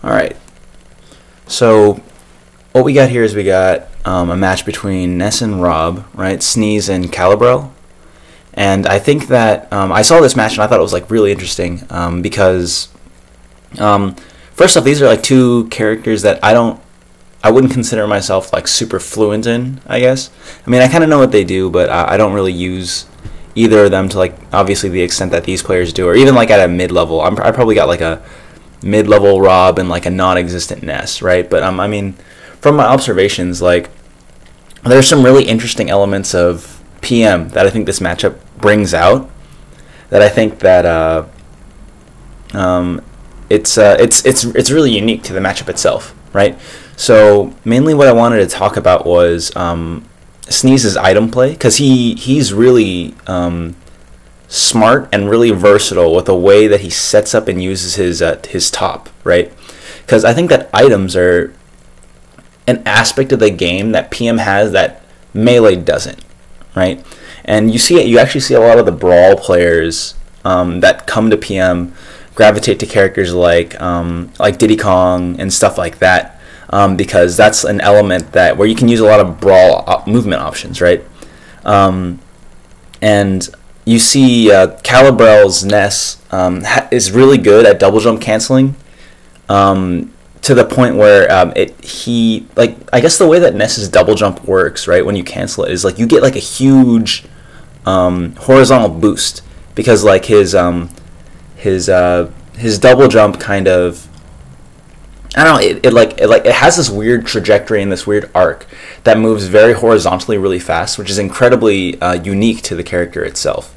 Alright, so what we got here is we got a match between Ness and Rob, right? Sneez and Calabrel. And I think that I saw this match and I thought it was like really interesting because first off, these are like two characters that I wouldn't consider myself like super fluent in, I guess. I mean, I kind of know what they do, but I don't really use either of them to like obviously the extent that these players do, or even like at a mid-level. I probably got like a mid-level Rob and like a non-existent Ness, right? But I mean, from my observations, like there's some really interesting elements of PM that I think this matchup brings out. That I think that it's really unique to the matchup itself, right? So mainly what I wanted to talk about was Sneez's item play, because he's really smart and really versatile with the way that he sets up and uses his top, right? Because I think that items are an aspect of the game that PM has that Melee doesn't, right? And you actually see a lot of the Brawl players that come to PM gravitate to characters like Diddy Kong and stuff like that, because that's an element where you can use a lot of Brawl movement options, right? And you see Calabrel's Ness is really good at double jump canceling, to the point where I guess the way that Ness's double jump works, right, when you cancel it, is like you get like a huge horizontal boost, because like his double jump kind of, I don't know, it has this weird trajectory and this weird arc that moves very horizontally really fast, which is incredibly unique to the character itself,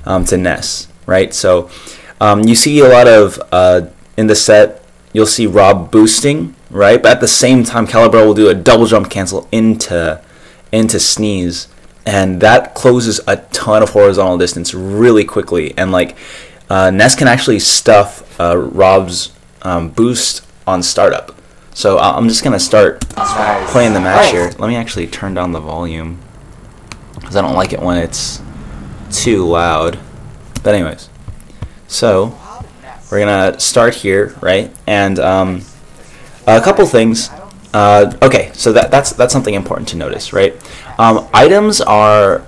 to Ness, right? So you see a lot of in the set, you'll see Rob boosting, right? But at the same time, Calabrel will do a double jump cancel into Sneez, and that closes a ton of horizontal distance really quickly. And like Ness can actually stuff Rob's boost on startup. So I'm just gonna start playing the match here. Let me actually turn down the volume because I don't like it when it's too loud. But anyways, so we're gonna start here, right? And a couple things. Okay, so that's something important to notice, right? Items are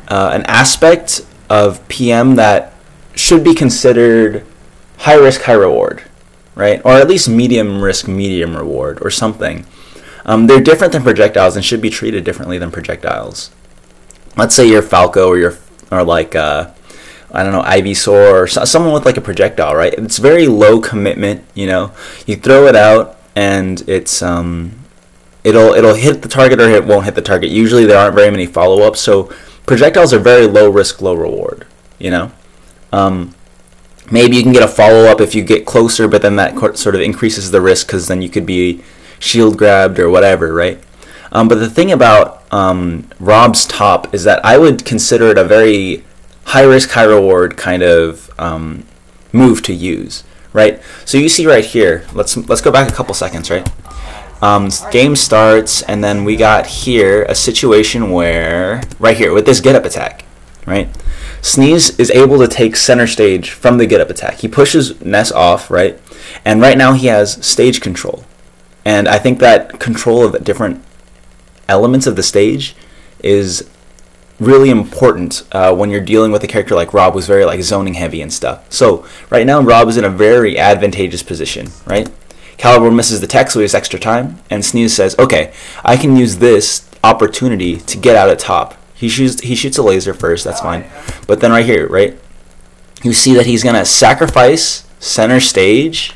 an aspect of PM that should be considered high risk, high reward, right? Or at least medium risk, medium reward, or something. They're different than projectiles and should be treated differently than projectiles. Let's say you're Falco or like I don't know, Ivysaur, or someone with like a projectile, right? It's very low commitment, you know. You throw it out and it's it'll hit the target or it won't hit the target. Usually there aren't very many follow-ups, so projectiles are very low risk, low reward, you know. Maybe you can get a follow-up if you get closer, but then that sort of increases the risk because then you could be shield grabbed or whatever, right? But the thing about Rob's top is that I would consider it a very high risk, high reward kind of move to use, right? So you see right here, let's go back a couple seconds, right? Game starts, and then we got here a situation where, right here, with this get-up attack, right? Sneez is able to take center stage from the get-up attack. He pushes Ness off, right? And right now he has stage control. And I think that control of different elements of the stage is really important when you're dealing with a character like Rob, who's very like zoning heavy and stuff. So right now Rob is in a very advantageous position, right? Calabrel misses the tech, so he has extra time, and Sneez says, okay, I can use this opportunity to get out at top. He shoots a laser first, that's fine. But then right here, right, you see that he's going to sacrifice center stage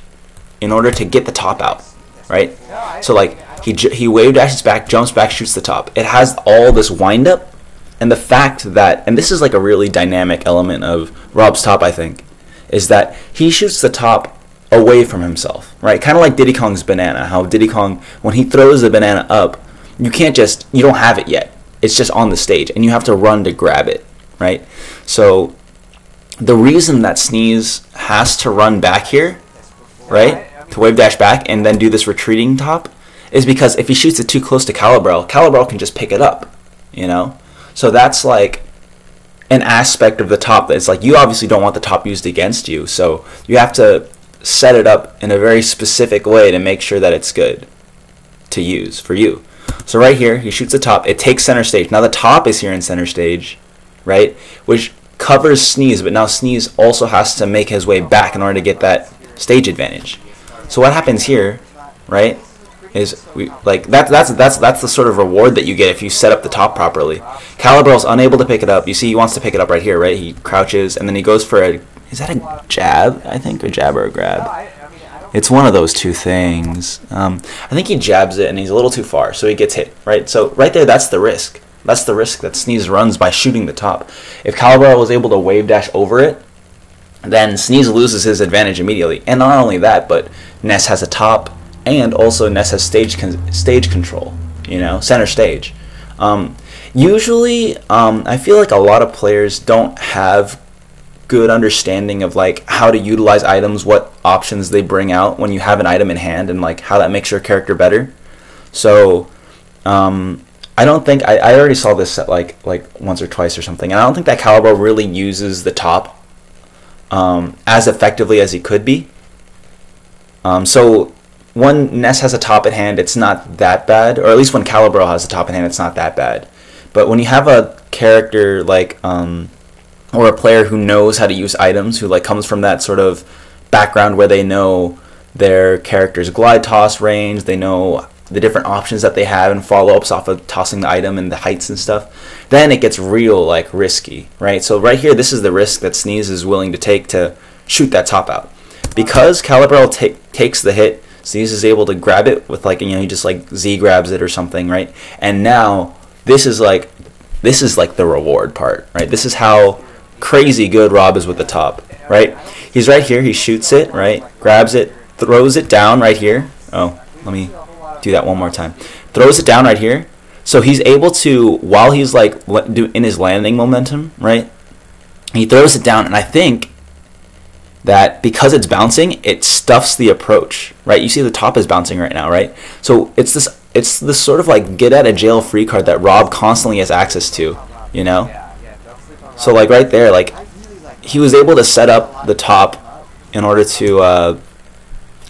in order to get the top out, right? So like he wave dashes back, jumps back, shoots the top. It has all this wind up, and the fact that, and this is like a really dynamic element of Rob's top, I think, is that he shoots the top away from himself, right? Kind of like Diddy Kong's banana, how Diddy Kong, when he throws the banana up, you don't have it yet. It's just on the stage, and you have to run to grab it, right? So the reason that Sneez has to run back here, right, to wave dash back and then do this retreating top, is because if he shoots it too close to Calabrel, Calabrel can just pick it up, you know? So that's like an aspect of the top that's like, you obviously don't want the top used against you, so you have to set it up in a very specific way to make sure that it's good to use for you. So right here, he shoots the top. It takes center stage. Now the top is here in center stage, right? Which covers Sneez, but now Sneez also has to make his way back in order to get that stage advantage. So what happens here, right, is that's the sort of reward that you get if you set up the top properly. Calabrel's unable to pick it up. You see he wants to pick it up right here, right? He crouches and then he goes for a, is that a jab? I think a jab or a grab. It's one of those two things. I think he jabs it and he's a little too far, so he gets hit, right? So right there, that's the risk. That's the risk that Sneez runs by shooting the top. If Calabrel was able to wave dash over it, then Sneez loses his advantage immediately. And not only that, but Ness has a top, and also Ness has stage control, you know, center stage. Usually, I feel like a lot of players don't have good understanding of like how to utilize items, what options they bring out when you have an item in hand, and like how that makes your character better. So I don't think I already saw this set like once or twice or something, and I don't think that Calabrel really uses the top as effectively as he could be. So when Ness has a top at hand, it's not that bad, or at least when Calabrel has a top at hand, it's not that bad. But when you have a character like or a player who knows how to use items, who like comes from that sort of background where they know their character's glide toss range, they know the different options that they have and follow-ups off of tossing the item and the heights and stuff, then it gets real like risky, right? So right here, this is the risk that Sneez is willing to take to shoot that top out. Because Calabrel takes the hit, Sneez is able to grab it with like, you know, he just like Z grabs it or something, right? And now this is like the reward part, right? This is how crazy good Rob is with the top, right? He's right here, he shoots it, right? Grabs it, throws it down right here. Oh, let me do that one more time. Throws it down right here. So he's able to, while he's like in his landing momentum, right? He throws it down, and I think that because it's bouncing, it stuffs the approach, right? You see the top is bouncing right now, right? So it's this sort of like get out of jail free card that Rob constantly has access to, you know? So like right there, like he was able to set up the top in order to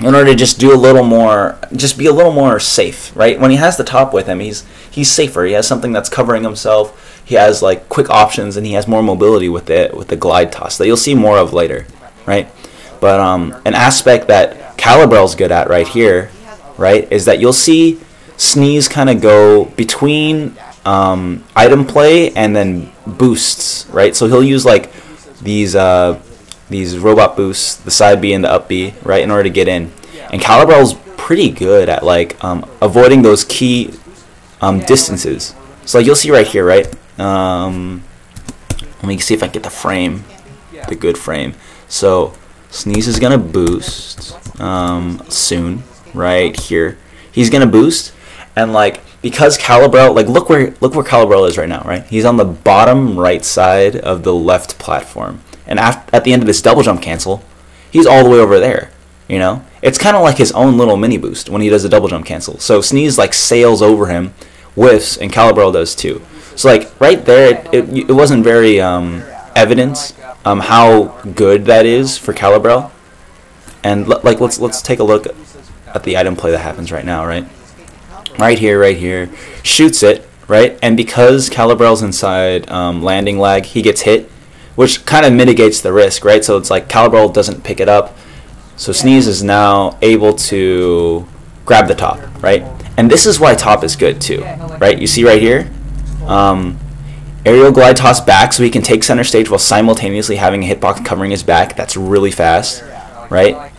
just do a little more, just be a little more safe, right? When he has the top with him, he's safer. He has something that's covering himself. He has like quick options, and he has more mobility with the glide toss that you'll see more of later, right? But an aspect that Calabrel's good at right here, right, is that you'll see Sneez kind of go between item play and then boosts, right? So he'll use like these robot boosts, the side B and the up B, right, in order to get in. And Calabrel's pretty good at like avoiding those key distances. So like you'll see right here, right? Let me see if I can get the frame, the good frame. So Sneez is gonna boost soon, right here. He's gonna boost, and like because Calabrel, like look where Calabrel is right now, right? He's on the bottom right side of the left platform, and at the end of this double jump cancel, he's all the way over there. You know, it's kind of like his own little mini boost when he does a double jump cancel. So Sneez like sails over him, whiffs, and Calabrel does too. So like right there, it wasn't very evident how good that is for Calabrel. And like let's take a look at the item play that happens right now, right? Right here, shoots it, right? And because Calabrel's inside landing lag, he gets hit, which kind of mitigates the risk, right? So it's like Calabrel doesn't pick it up. So Sneez is now able to grab the top, right? And this is why top is good too, right? You see right here, aerial glide toss back so he can take center stage while simultaneously having a hitbox covering his back. That's really fast, right?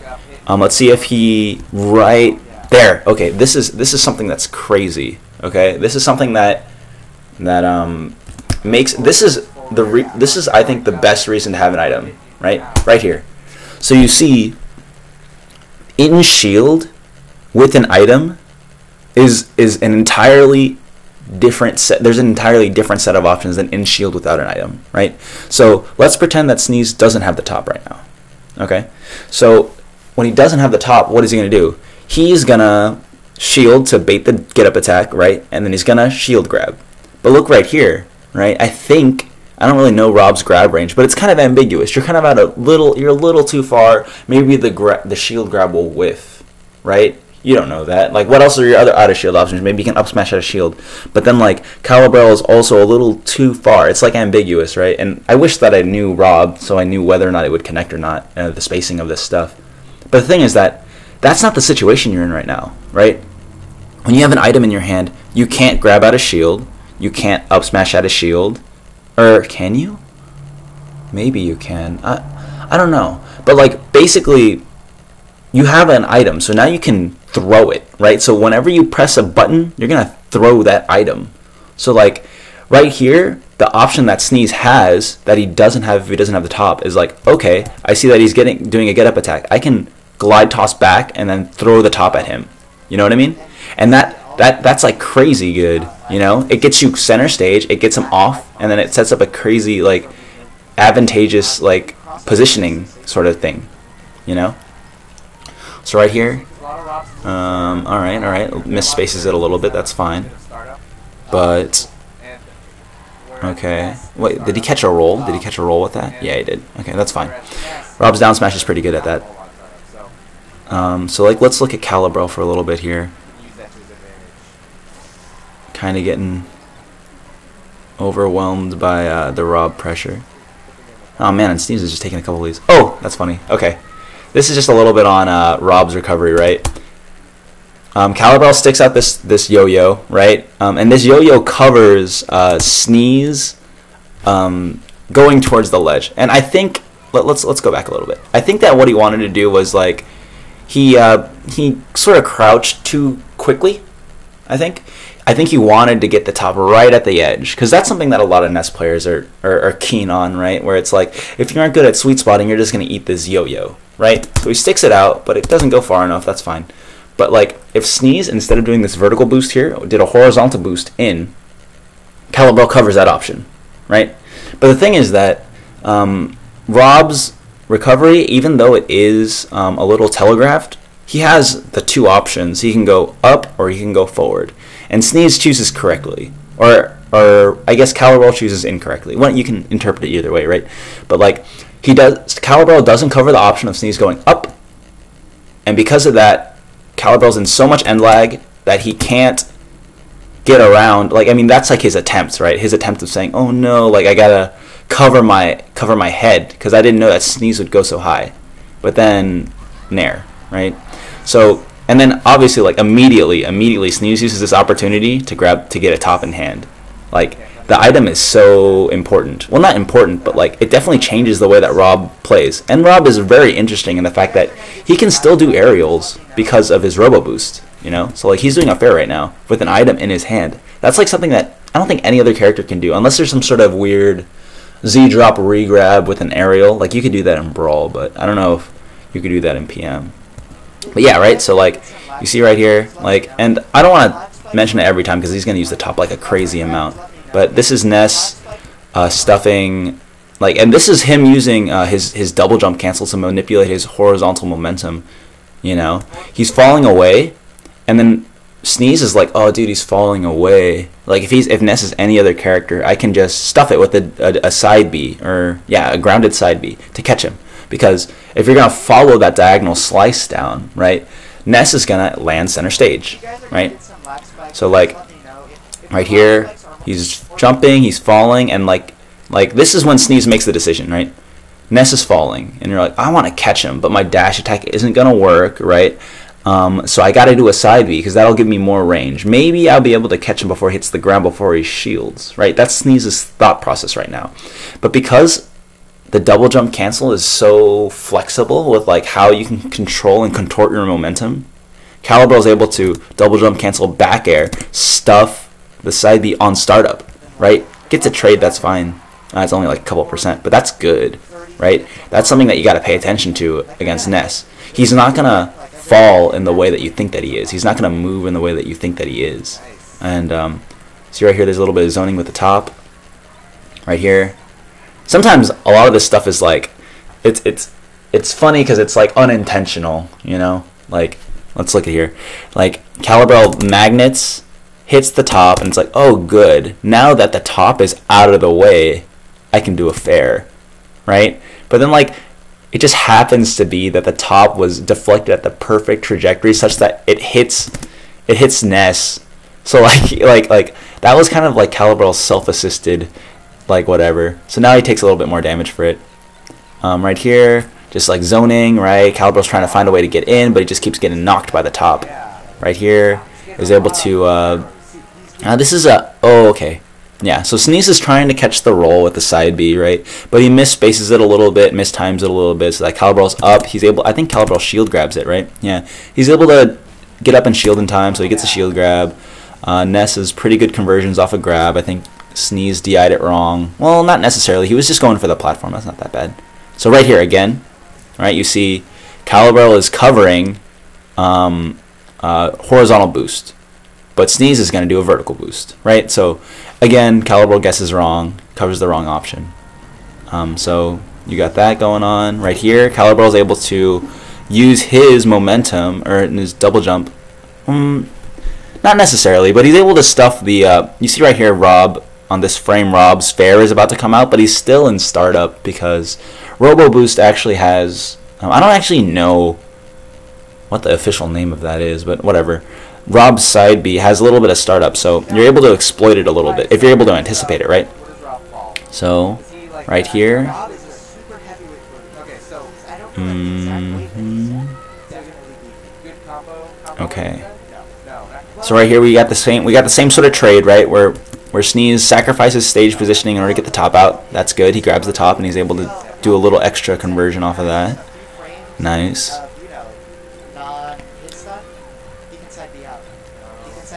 Let's see if he right there. Okay, this is something that's crazy. Okay, this is something that makes this is I think the best reason to have an item, right here. So you see, in shield with an item is an entirely different set. There's an entirely different set of options than in shield without an item, right? So let's pretend that Sneez doesn't have the top right now. Okay, so when he doesn't have the top, what is he gonna do? He's gonna shield to bait the get up attack, right? And then he's gonna shield grab. But look right here, right? I think I don't really know Rob's grab range, but it's kind of ambiguous. You're kind of you're a little too far. Maybe the shield grab will whiff, right? You don't know that. Like, what else are your other out of shield options? Maybe you can up smash out of shield. But then, like, Calabrel is also a little too far. It's, like, ambiguous, right? And I wish that I knew Rob, so I knew whether or not it would connect or not, the spacing of this stuff. But the thing is that that's not the situation you're in right now, right? When you have an item in your hand, you can't grab out of shield. You can't up smash out of shield. Or can you? Maybe you can. I don't know. But, like, basically, you have an item, so now you can throw it, right? So whenever you press a button, you're going to throw that item. So, like, right here, the option that Sneez has that he doesn't have if he doesn't have the top is like, okay, I see that he's doing a get-up attack. I can glide toss back and then throw the top at him. You know what I mean? And that's like crazy good, you know? It gets you center stage, it gets him off, and then it sets up a crazy, like, advantageous, like, positioning sort of thing, you know? So right here, alright, misspaces it a little bit, that's fine. But, okay, wait, did he catch a roll? Did he catch a roll with that? Yeah, he did. Okay, that's fine. Rob's down smash is pretty good at that. So, like, let's look at Calabrel for a little bit here. Kind of getting overwhelmed by the Rob pressure. Oh man, and Sneez is just taking a couple of leads. Oh, that's funny. Okay. This is just a little bit on Rob's recovery, right? Calabrel sticks out this yo-yo, right? And this yo-yo covers Sneez going towards the ledge. And I think let's go back a little bit. I think that what he wanted to do was like he sort of crouched too quickly. I think he wanted to get the top right at the edge, because that's something that a lot of Ness players are keen on, right? Where it's like, if you aren't good at sweet spotting, you're just going to eat this yo-yo, right? So he sticks it out, but it doesn't go far enough, that's fine. But like, if Sneez, instead of doing this vertical boost here, did a horizontal boost in, Calabrel covers that option, right? But the thing is that Rob's recovery, even though it is a little telegraphed, he has the two options. He can go up or he can go forward. And Sneez chooses correctly, or I guess Calabrel chooses incorrectly. Well, you can interpret it either way, right? But like, Calabrel doesn't cover the option of Sneez going up, and because of that, Calabrel's in so much end lag that he can't get around. Like, I mean, that's like his attempts, right? His attempt of saying, "Oh no, like I gotta cover my head because I didn't know that Sneez would go so high," but then Nair, right? So. And then obviously, like, immediately Sneez uses this opportunity to get a top in hand. Like, the item is so important. Well, not important, but like, it definitely changes the way that Rob plays. And Rob is very interesting in the fact that he can still do aerials because of his robo boost, you know? So like, he's doing a fair right now with an item in his hand. That's like something that I don't think any other character can do, unless there's some sort of weird Z drop re-grab with an aerial. Like, you could do that in Brawl, but I don't know if you could do that in PM. But yeah, right, so like, you see right here, like, and I don't want to mention it every time because he's going to use the top like a crazy amount, but this is Ness stuffing, like, and this is him using his double jump cancel to manipulate his horizontal momentum, you know? He's falling away, and then Sneez is like, oh dude, he's falling away. Like, if Ness is any other character, I can just stuff it with a side B, or yeah, a grounded side B to catch him. Because if you're going to follow that diagonal slice down, right, Ness is going to land center stage, right? So, like, right here, he's jumping, he's falling, and, like this is when Sneez makes the decision, right? Ness is falling, and you're like, I want to catch him, but my dash attack isn't going to work, right? So I got to do a side B, because that'll give me more range. Maybe I'll be able to catch him before he hits the ground, before he shields, right? That's Sneez's thought process right now. But because the double jump cancel is so flexible with like how you can control and contort your momentum, Calabrel is able to double jump cancel back air, stuff the side B on startup, right? Gets a trade, that's fine. It's only like a couple %, but that's good, right? That's something that you got to pay attention to against Ness. He's not going to fall in the way that you think that he is. He's not going to move in the way that you think that he is. And see right here, there's a little bit of zoning with the top. Right here. Sometimes a lot of this stuff is like, it's funny because it's like unintentional, you know? Like, let's look at here. Like, Calabrel magnets, hits the top, and it's like, oh good, now that the top is out of the way, I can do a fair, right? But then like it just happens to be that the top was deflected at the perfect trajectory such that it hits Ness. So like that was kind of like Calabrel's self-assisted, like whatever. So now he takes a little bit more damage for it. Right here, just like zoning, right? Calabrel's trying to find a way to get in, but he just keeps getting knocked by the top. Right here, is able to. This is a. Oh, okay. Yeah, so Sneez is trying to catch the roll with the side B, right? But he misspaces it a little bit, mistimes it a little bit, so that Calabrel's up. He's able. I think Calabrel shield grabs it, right? Yeah, he's able to get up and shield in time, so he gets a shield grab. Ness is pretty good conversions off a grab. I think Sneez DI'd it wrong. Well, not necessarily. He was just going for the platform. That's not that bad. So right here again, right? You see, Calabrel is covering horizontal boost, but Sneez is going to do a vertical boost, right? So again, Calabrel guesses wrong, covers the wrong option. So you got that going on right here. Calabrel is able to use his momentum or his double jump. Not necessarily, but he's able to stuff the. You see right here, Rob on this frame. Rob's fair is about to come out, but he's still in startup because Robo Boost actually has. I don't actually know what the official name of that is, but whatever. Rob's side B has a little bit of startup, so you're able to exploit it a little bit if you're able to anticipate it, right? So right here. Okay. So right here we got the same sort of trade, right? Where Sneez sacrifices stage positioning in order to get the top out. That's good. He grabs the top and he's able to do a little extra conversion off of that. Nice.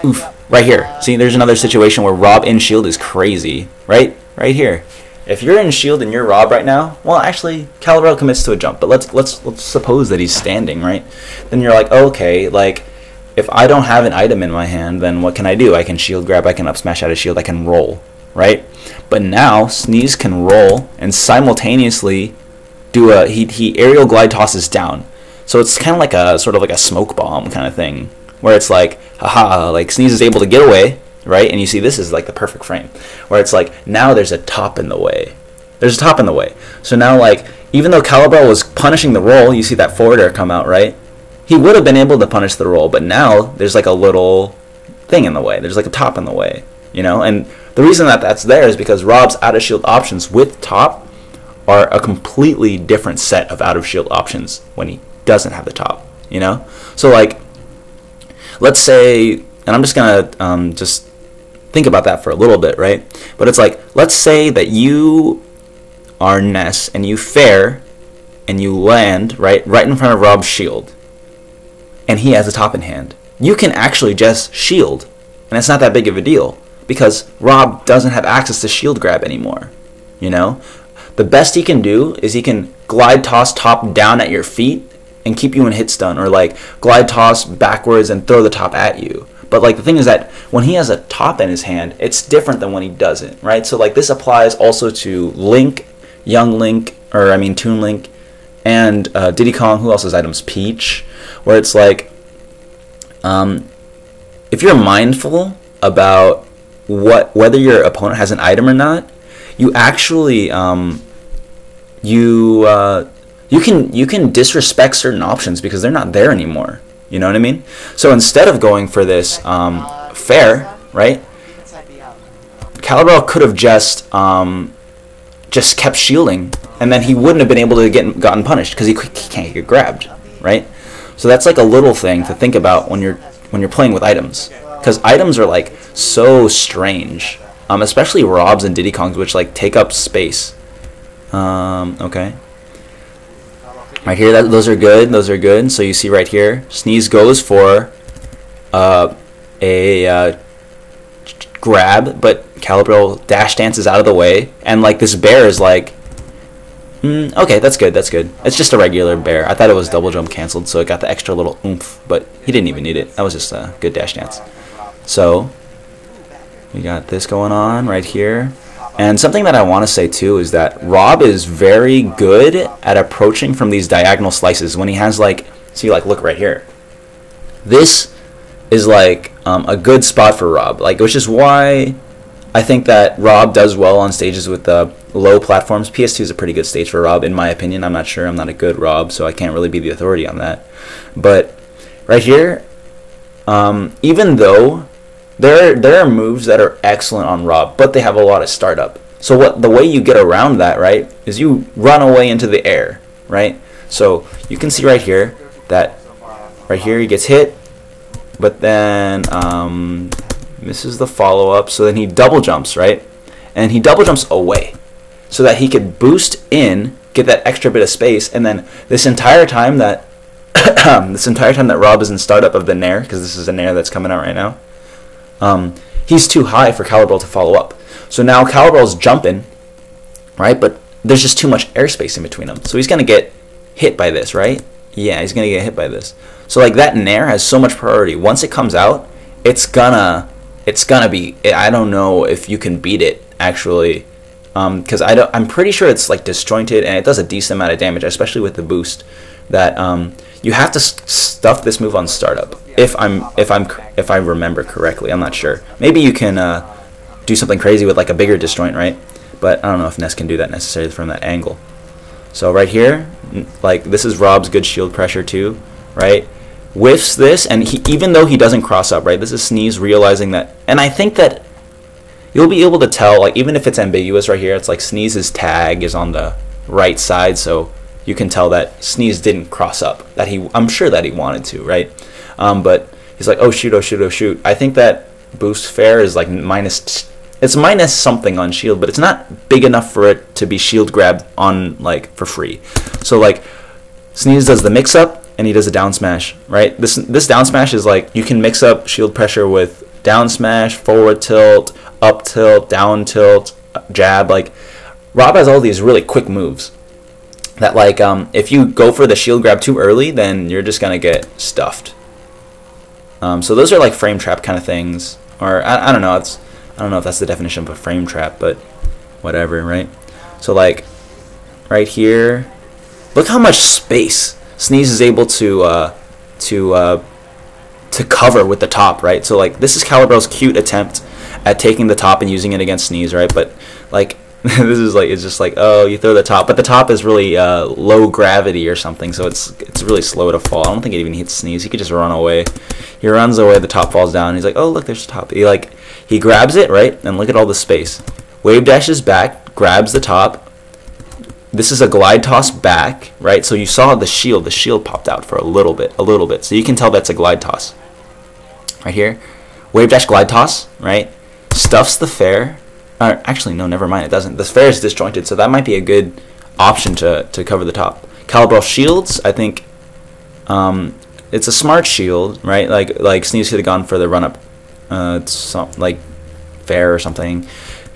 Oof. Right here. See, there's another situation where Rob in shield is crazy. Right? Right here. If you're in shield and you're Rob right now, well, actually, Calabrel commits to a jump, but let's suppose that he's standing, right? Then you're like, okay, like, if I don't have an item in my hand, then what can I do? I can shield grab, I can up smash out of shield, I can roll, right? But now Sneez can roll and simultaneously do he aerial glide tosses down. So it's kind of like a sort of like a smoke bomb kind of thing, where it's like, haha, like Sneez is able to get away, right? And you see this is like the perfect frame, where it's like now there's a top in the way. There's a top in the way. So now like even though Calabrel was punishing the roll, you see that forward air come out, right? He would have been able to punish the roll, but now there's like a little thing in the way. There's like a top in the way, you know? And the reason that that's there is because Rob's out-of-shield options with top are a completely different set of out-of-shield options when he doesn't have the top, you know? So like, let's say, and I'm just going to just think about that for a little bit, right? But it's like, let's say that you are Ness and you fair and you land right in front of Rob's shield. And he has a top in hand. You can actually just shield, and it's not that big of a deal because Rob doesn't have access to shield grab anymore. You know, the best he can do is he can glide toss top down at your feet and keep you in hit stun, or like glide toss backwards and throw the top at you. But like the thing is that when he has a top in his hand, it's different than when he doesn't, right? So like this applies also to Link, Young Link, or I mean Toon Link, and Diddy Kong. Who else has items? Peach. Where it's like, if you're mindful about whether your opponent has an item or not, you actually you can disrespect certain options because they're not there anymore. You know what I mean? So instead of going for this fair, right? Calabrel could have just kept shielding, and then he wouldn't have been able to gotten punished because he can't get grabbed, right? So that's like a little thing to think about when you're playing with items, because items are like so strange, especially Robs and Diddy Kongs, which like take up space. Okay, right here, those are good. Those are good. So you see right here, Sneez goes for a grab, but Calabrel dash dances out of the way, and like this bear is like. Okay, that's good, that's good. It's just a regular bear. I thought it was double jump canceled, so it got the extra little oomph, but he didn't even need it. That was just a good dash dance. So, we got this going on right here. And something that I want to say too is that Rob is very good at approaching from these diagonal slices when he has like, see like look right here. This is like a good spot for Rob, like, which is why I think that Rob does well on stages with low platforms, PS2 is a pretty good stage for Rob, in my opinion. I'm not sure. I'm not a good Rob, so I can't really be the authority on that. But right here, even though there are moves that are excellent on Rob, but they have a lot of startup. So the way you get around that, right, is you run away into the air, right? So you can see right here that right here he gets hit, but then misses the follow-up, so then he double jumps, right? And he double jumps away so that he could boost in, get that extra bit of space, and then this entire time that Rob is in startup of the Nair, because this is a Nair that's coming out right now, he's too high for Calabrel to follow up. So now Calabrel's jumping, right? But there's just too much airspace in between them. So he's going to get hit by this, right? Yeah, he's going to get hit by this. So like that Nair has so much priority. Once it comes out, it's gonna be, I don't know if you can beat it actually, because I'm pretty sure it's like disjointed and it does a decent amount of damage, especially with the boost. That you have to stuff this move on startup. If I remember correctly, I'm not sure. Maybe you can do something crazy with like a bigger disjoint, right? But I don't know if Ness can do that necessarily from that angle. So right here, like this is Rob's good shield pressure too, right? Whiffs this, and even though he doesn't cross up, right? This is Sneez realizing that, and I think that you'll be able to tell, like even if it's ambiguous right here, it's like Sneez's tag is on the right side, so you can tell that Sneez didn't cross up. That I'm sure that he wanted to, right? But he's like, oh shoot, oh shoot, oh shoot. I think that boost fair is like it's minus something on shield, but it's not big enough for it to be shield grabbed on like for free. So like Sneez does the mix up and he does a down smash, right? This down smash is like you can mix up shield pressure with down smash, forward tilt, up tilt, down tilt, jab. Like Rob has all these really quick moves that like if you go for the shield grab too early, then you're just gonna get stuffed. So those are like frame trap kind of things, or I don't know. I don't know if that's the definition of a frame trap, but whatever, right? So like right here, look how much space Sneez is able to cover with the top, right? So like this is Calabrel's cute attempt at taking the top and using it against Sneez, right? But like this is like, it's just like, oh, you throw the top, but the top is really low gravity or something, so it's really slow to fall. I don't think it even hits Sneez. He could just run away. He runs away, the top falls down. He's like, oh look, there's the top. He grabs it, right, and look at all the space. Wave dashes back, grabs the top. This is a glide toss back, right? So you saw the shield. The shield popped out for a little bit. So you can tell that's a glide toss. Right here, wave dash glide toss, right? Stuffs the fair. Actually, no, never mind. It doesn't. The fair is disjointed, so that might be a good option to cover the top. Calabrel shields, I think. It's a smart shield, right? Like Sneez could have gone for the run up, like fair or something.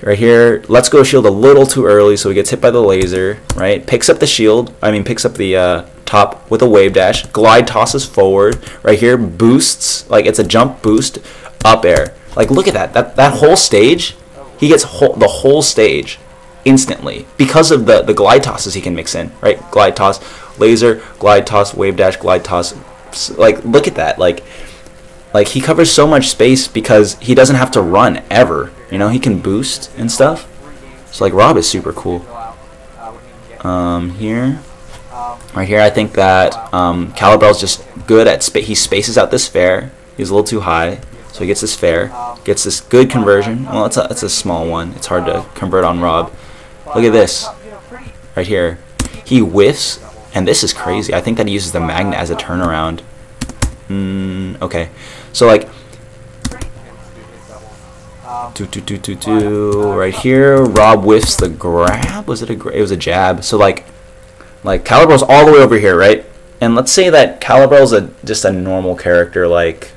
Right here, let's go shield a little too early, so he gets hit by the laser, right? Picks up the shield, picks up the top with a wave dash, glide tosses forward, right here, boosts, like it's a jump boost, up air. Like look at that whole stage, he gets the whole stage instantly because of the glide tosses he can mix in, right? Glide toss, laser, glide toss, wave dash, glide toss. Like look at that, like he covers so much space because he doesn't have to run ever. You know, he can boost and stuff. So like Rob is super cool. Here, right here, I think that Calabrel's just good at he spaces out this fair. He's a little too high, so he gets this fair, gets this good conversion. Well, it's a small one. It's hard to convert on Rob. Look at this, right here. He whiffs, and this is crazy. I think that he uses the magnet as a turnaround. Okay, so like. Right here, Rob whiffs the grab. Was it it was a jab. So like Calabrel's all the way over here, right? And let's say that Calabrel's just a normal character, like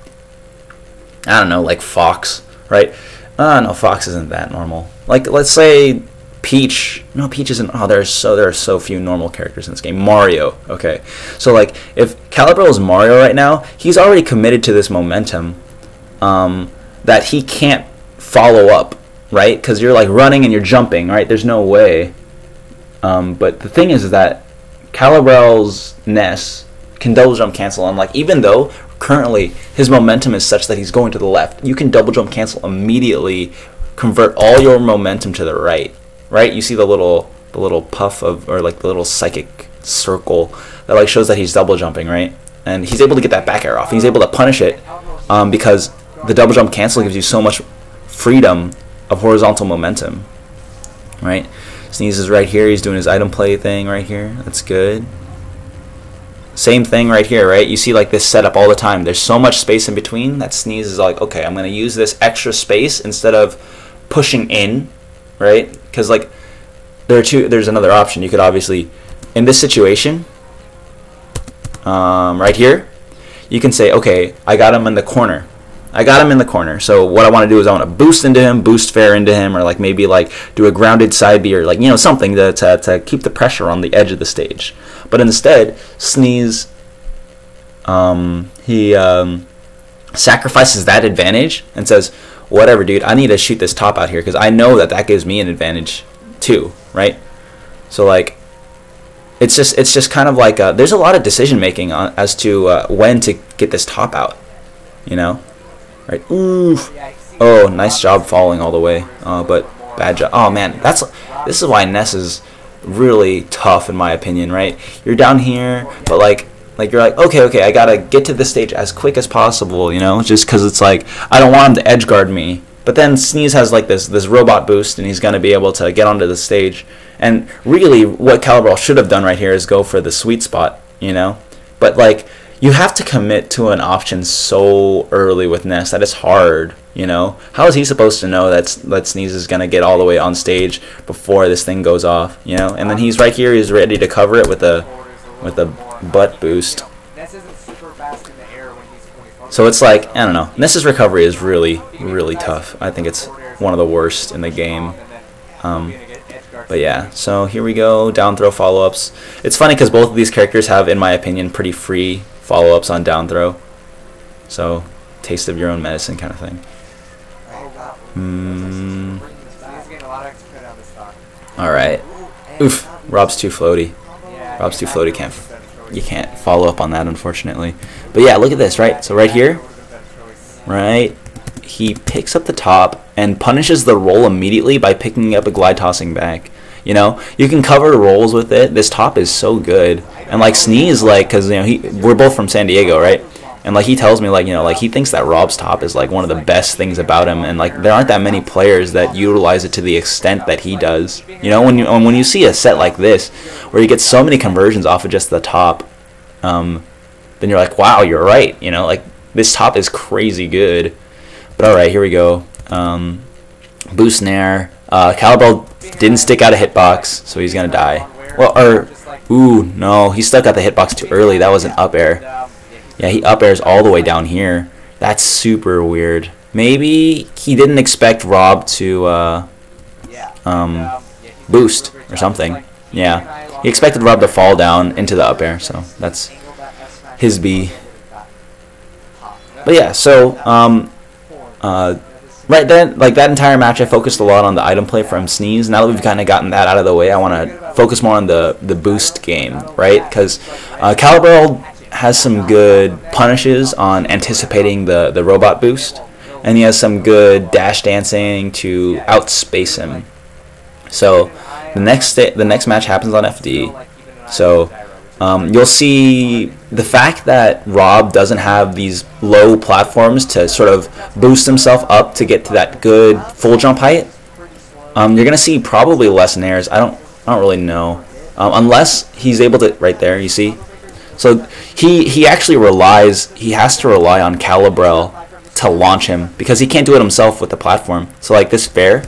I don't know, like Fox, right? No, Fox isn't that normal. Like let's say Peach. No, Peach isn't. Oh, there are so few normal characters in this game. Mario. Okay, so like if Calabrel is Mario right now, he's already committed to this momentum that he can't follow up, right? Because you're like running and you're jumping, right? There's no way. But the thing is that Calabrel's Ness can double jump cancel on, like, even though currently his momentum is such that he's going to the left, you can double jump cancel immediately, convert all your momentum to the right, right? You see the little puff of, or like the little psychic circle that like shows that he's double jumping, right? And he's able to get that back air off. He's able to punish it because the double jump cancel gives you so much freedom of horizontal momentum, right? Sneez is right here. He's doing his item play thing right here. That's good. Same thing right here, right? You see like this setup all the time. There's so much space in between that Sneez is like, okay, I'm going to use this extra space instead of pushing in, right? Because like there's another option. You could obviously, in this situation, right here, you can say, okay, I got him in the corner. So what I want to do is I want to boost into him, boost fair into him, or like maybe like do a grounded side B, or like, you know, something to keep the pressure on the edge of the stage. But instead, Sneez, he sacrifices that advantage and says, whatever, dude, I need to shoot this top out here because I know that gives me an advantage too, right? So like, it's just kind of like there's a lot of decision making as to when to get this top out, you know. Right. Ooh. Oh, nice job falling all the way. But bad job. Oh man, this is why Ness is really tough in my opinion, right? You're down here, but like you're like, okay, I gotta get to the stage as quick as possible, you know, just because it's like I don't want him to edge guard me. But then Sneez has like this robot boost, and he's gonna be able to get onto the stage. And really, what Calabrel should have done right here is go for the sweet spot, you know. But like, you have to commit to an option so early with Ness that it's hard, you know. How is he supposed to know that Sneez is going to get all the way on stage before this thing goes off, you know? And then he's right here, he's ready to cover it with a butt boost. So it's like, I don't know. Ness's recovery is really, really tough. I think it's one of the worst in the game. But yeah, so here we go, down throw follow-ups. It's funny because both of these characters have, in my opinion, pretty free follow-ups on down throw. So, taste of your own medicine kind of thing. Alright. Oof, Rob's too floaty. You can't follow up on that, unfortunately. But yeah, look at this, right? So right here, right, he picks up the top and punishes the roll immediately by picking up a glide tossing back. You know, you can cover rolls with it. This top is so good. And like Sneez, like, because, you know, we're both from San Diego, right? And like he tells me, like, you know, like he thinks that Rob's top is like one of the best things about him, and like there aren't that many players that utilize it to the extent that he does. You know, when you see a set like this where you get so many conversions off of just the top, then you're like, wow, you're right. You know, like this top is crazy good. But all right, here we go. Boost Nair. Calabrel didn't stick out a hitbox, so he's gonna die. Well, ooh, no, he stuck out the hitbox too early. That was an up air. Yeah, he up airs all the way down here. That's super weird. Maybe he didn't expect Rob to boost or something. Yeah, he expected Rob to fall down into the up air, so that's his B. But yeah, so right then, like that entire match, I focused a lot on the item play from Sneez. Now that we've kind of gotten that out of the way, I want to focus more on the boost game, right? Because Calabrel has some good punishes on anticipating the robot boost, and he has some good dash dancing to outspace him. So the next match happens on FD. So you'll see the fact that Rob doesn't have these low platforms to sort of boost himself up to get to that good full jump height. You're gonna see probably less nairs. I don't really know, unless he's able to. Right there, you see. So he actually has to rely on Calabrel to launch him because he can't do it himself with the platform. So like this fair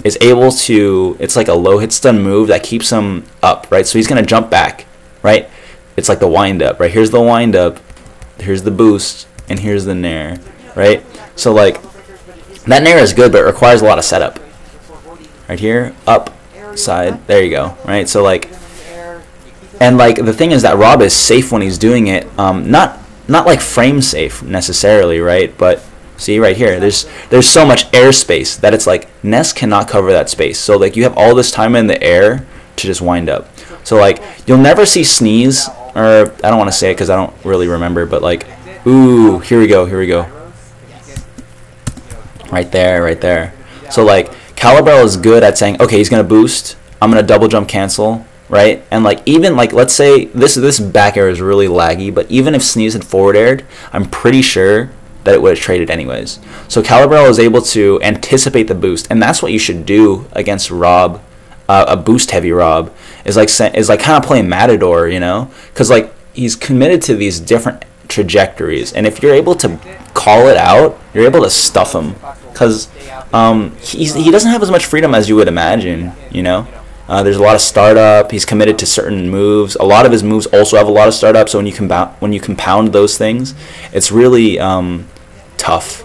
is able to. It's like a low hit stun move that keeps him up, right? So he's gonna jump back. Right? It's like the wind up, right? Here's the wind up, here's the boost, and here's the nair, right? So like that nair is good, but it requires a lot of setup. Right here, up, side, there you go, right? So like, and like the thing is that Rob is safe when he's doing it, not like frame safe necessarily, right? But see right here, there's so much airspace that it's like Ness cannot cover that space. So like you have all this time in the air to just wind up. So like you'll never see Sneez, or I don't want to say it because I don't really remember, but like, here we go, right there. So like Calabrel is good at saying, okay, he's gonna boost, I'm gonna double jump cancel, right? And like even like let's say this back air is really laggy, but even if Sneez had forward aired, I'm pretty sure that it would have traded anyways. So Calabrel is able to anticipate the boost, and that's what you should do against Rob, a boost heavy Rob is like kind of playing Matador, you know, because like he's committed to these different trajectories, and if you're able to call it out, you're able to stuff him, because he doesn't have as much freedom as you would imagine, you know. There's a lot of startup. He's committed to certain moves. A lot of his moves also have a lot of startup. So when you compound those things, it's really tough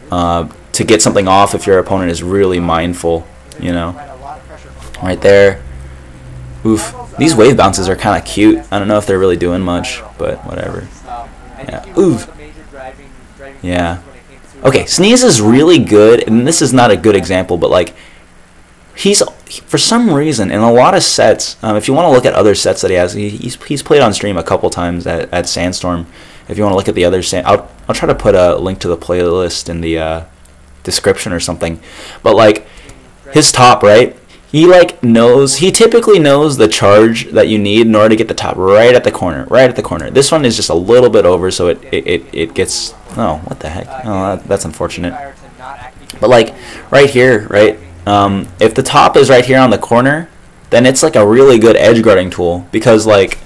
to get something off if your opponent is really mindful. You know, right there. Oof. These wave bounces are kind of cute. I don't know if they're really doing much, but whatever. Yeah. Oof. Yeah. Okay. Sneez is really good, and this is not a good example, but like. He's, for some reason, in a lot of sets, if you want to look at other sets that he has, he's played on stream a couple times at Sandstorm. If you want to look at the other, I'll try to put a link to the playlist in the description or something. But like his top, right? He typically knows the charge that you need in order to get the top right at the corner. This one is just a little bit over, so it gets. Oh, what the heck? Oh, that's unfortunate. But like right here, right? If the top is right here on the corner, then it's like a really good edge guarding tool, because like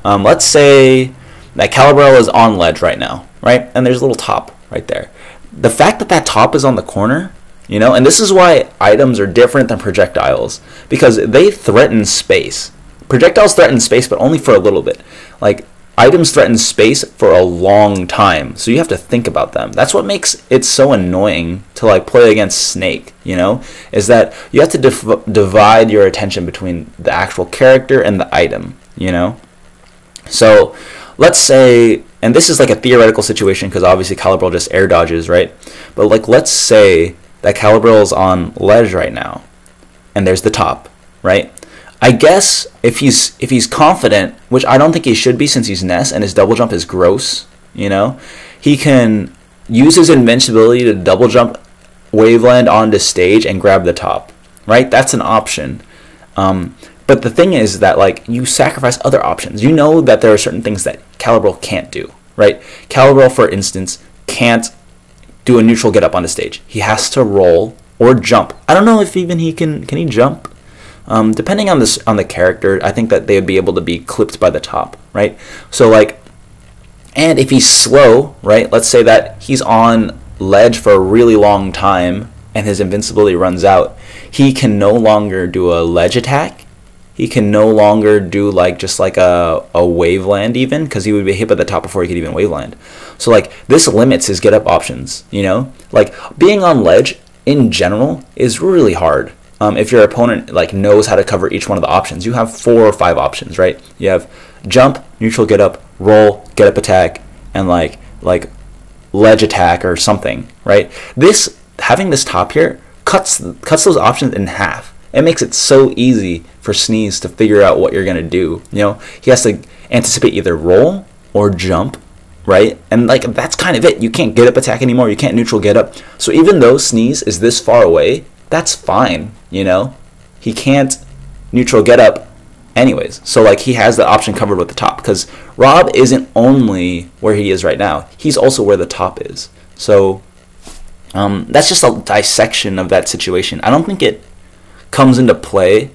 let's say that Calabrel is on ledge right now, right? And there's a little top right there. The fact that that top is on the corner, you know, and this is why items are different than projectiles, because they threaten space. Projectiles threaten space, but only for a little bit. Like items threaten space for a long time, so you have to think about them. That's what makes it so annoying to like play against Snake, you know, is that you have to divide your attention between the actual character and the item, you know. So let's say, and this is like a theoretical situation because obviously Calabrel just air dodges, right? But like let's say that Calabrel is on ledge right now, and there's the top, right? I guess if he's confident, which I don't think he should be since he's Ness and his double jump is gross, you know, he can use his invincibility to double jump Waveland onto stage and grab the top, right? That's an option. But the thing is that like you sacrifice other options. You know that there are certain things that Calabrel can't do, right? Calabrel, for instance, can't do a neutral get up onto stage. He has to roll or jump. I don't know if even he can he jump? Depending on the character, I think that they would be able to be clipped by the top, right? So like, and if he's slow, right? Let's say that he's on ledge for a really long time and his invincibility runs out. He can no longer do a ledge attack. He can no longer do like just like a waveland even, because he would be hit by the top before he could even waveland. So like this limits his get up options, you know? Like being on ledge in general is really hard. If your opponent like knows how to cover each one of the options. You have 4 or 5 options, right? You have jump, neutral get up, roll, get up attack, and like ledge attack or something, right? Having this top here cuts those options in half. It makes it so easy for Sneez to figure out what you're gonna do. You know, he has to anticipate either roll or jump, right? And like that's kind of it. You can't get up attack anymore. You can't neutral get up. So even though Sneez is this far away, that's fine, you know? He can't neutral get up anyways. So like he has the option covered with the top, because Rob isn't only where he is right now. He's also where the top is. So that's just a dissection of that situation. I don't think it comes into play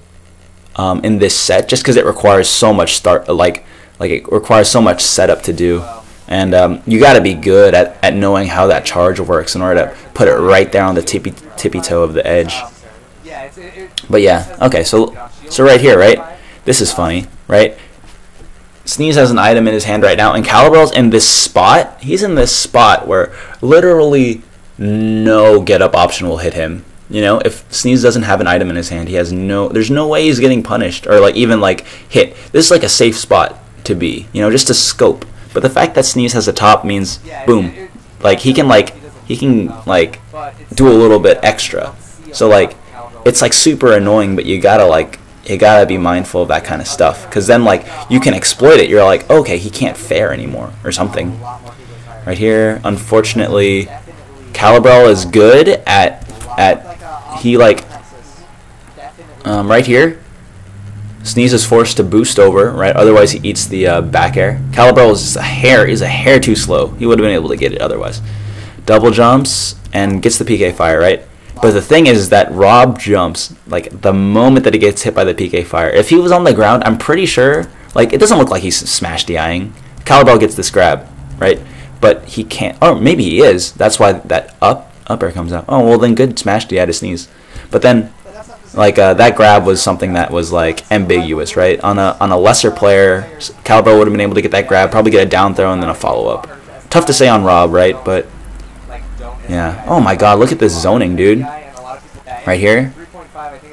in this set just because it requires so much it requires so much setup to do. And you got to be good at knowing how that charge works in order to put it right there on the tippy toe of the edge. But yeah, okay, so right here, right? This is funny, right? Sneez has an item in his hand right now, and Calabrel's in this spot. He's in this spot where literally no get-up option will hit him. You know, if Sneez doesn't have an item in his hand, there's no way he's getting punished or like even like hit. This is like a safe spot to be, you know, just to scope. But the fact that Sneez has a top means, boom, like he can do a little bit extra. So like it's like super annoying, but you gotta be mindful of that kind of stuff, because then like you can exploit it. You're like, okay, he can't fair anymore or something. Right here, unfortunately, Calabrel is good at he like Right here, Sneez is forced to boost over, right? Otherwise, he eats the back air. Calabrel is a hair too slow. He would have been able to get it otherwise. Double jumps and gets the PK fire, right? But the thing is that Rob jumps like the moment that he gets hit by the PK fire. If he was on the ground, I'm pretty sure, like, it doesn't look like he's smash DIing. Calabrel gets this grab, right? But he can't, or maybe he is. That's why that up air comes out. Oh, well then good smash DI to Sneez. But then, like, that grab was something that was, like, ambiguous, right? On a lesser player, Calabrel would have been able to get that grab, probably get a down throw and then a follow-up. Tough to say on Rob, right? But, yeah. Oh my god, look at this zoning, dude. Right here.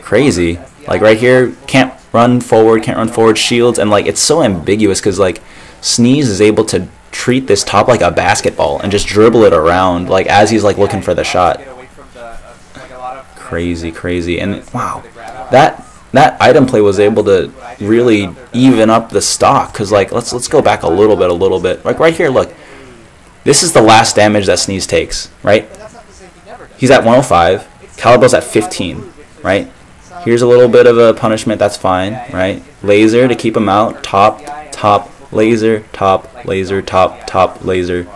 Crazy. Like, right here, can't run forward, shields, and, like, it's so ambiguous because, like, Sneez is able to treat this top like a basketball and just dribble it around, like, as he's, like, looking for the shot. Crazy. And wow, that item play was able to really even up the stock, because, like, let's go back a little bit. Like, right here, look, this is the last damage that Sneez takes, right? He's at 105, Calabrel's at 15, right? Here's a little bit of a punishment, that's fine, right? Laser to keep him out, top, laser, top, laser, top, laser,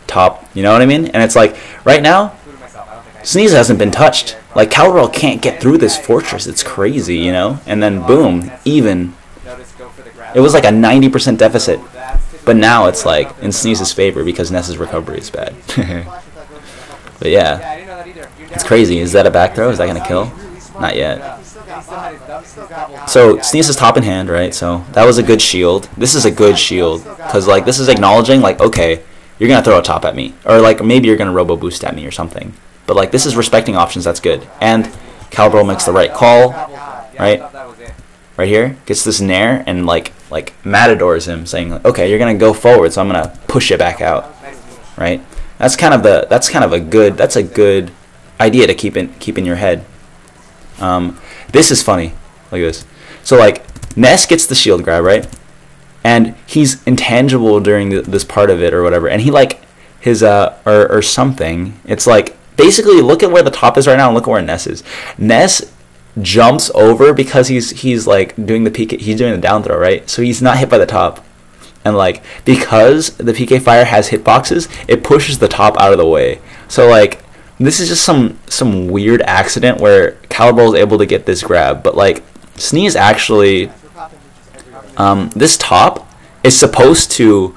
top, you know what I mean? And it's like, right now, Sneez hasn't been touched. Like, Calabrel can't get through this fortress. It's crazy, you know? And then, boom, even. It was like a 90% deficit. But now it's, like, in Sneez's favor because Ness's recovery is bad. But, yeah. It's crazy. Is that a back throw? Is that going to kill? Not yet. So, Sneez is top in hand, right? So, that was a good shield. This is a good shield. Because, like, this is acknowledging, like, okay, you're going to throw a top at me. Or, like, maybe you're going to robo boost at me or something. But, like, this is respecting options, that's good. And Calabrel makes the right call, right? Right here, gets this nair and, like matadors him, saying, like, okay, you're gonna go forward, so I'm gonna push it back out, right? That's a good idea to keep in your head. This is funny. Look at this. So, like, Ness gets the shield grab, right? And he's intangible during this part of it or whatever, and he, like, his or something. It's like, basically, look at where the top is right now and look at where Ness is. Ness jumps over because he's like doing the PK, he's doing the down throw, right? So he's not hit by the top. And, like, because the PK fire has hitboxes, it pushes the top out of the way. So, like, this is just some weird accident where Calabrel is able to get this grab, but, like, Sneez actually this top is supposed to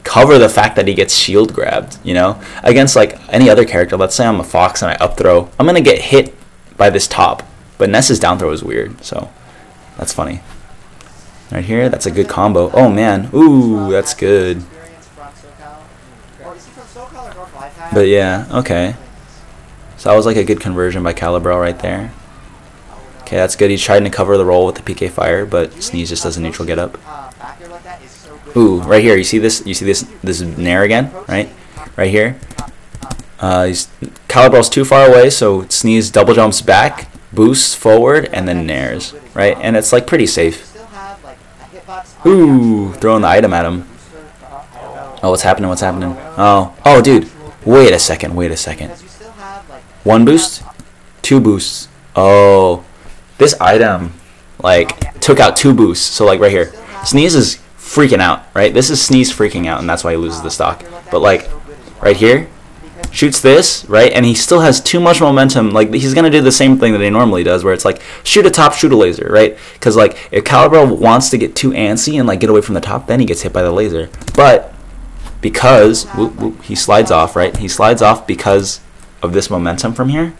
cover the fact that he gets shield grabbed, you know? Against, like, any other character, let's say I'm a Fox and I up throw, I'm going to get hit by this top. But Ness's down throw is weird, so that's funny. Right here, that's a good combo. Oh, man. Ooh, that's good. But, yeah, okay. So that was, like, a good conversion by Calabrel right there. Okay, that's good. He's trying to cover the roll with the PK fire, but Sneez just does a neutral get up. Ooh, right here, you see this nair again, right? Right here. Calabrel's too far away, so Sneez double jumps back, boosts forward, and then nairs, right? And it's, like, pretty safe. Ooh, throwing the item at him. Oh, what's happening? Oh, dude, wait a second. One boost? Two boosts. Oh, this item, like, took out two boosts. So, like, right here, Sneez is freaking out, right? This is Sneez freaking out, and that's why he loses the stock. But, like, right here, shoots this, right? And he still has too much momentum. Like, he's going to do the same thing that he normally does, where it's like, shoot a top, shoot a laser, right? Because, like, if Calabrel wants to get too antsy and, like, get away from the top, then he gets hit by the laser. But because, he slides off, right? He slides off because of this momentum from here.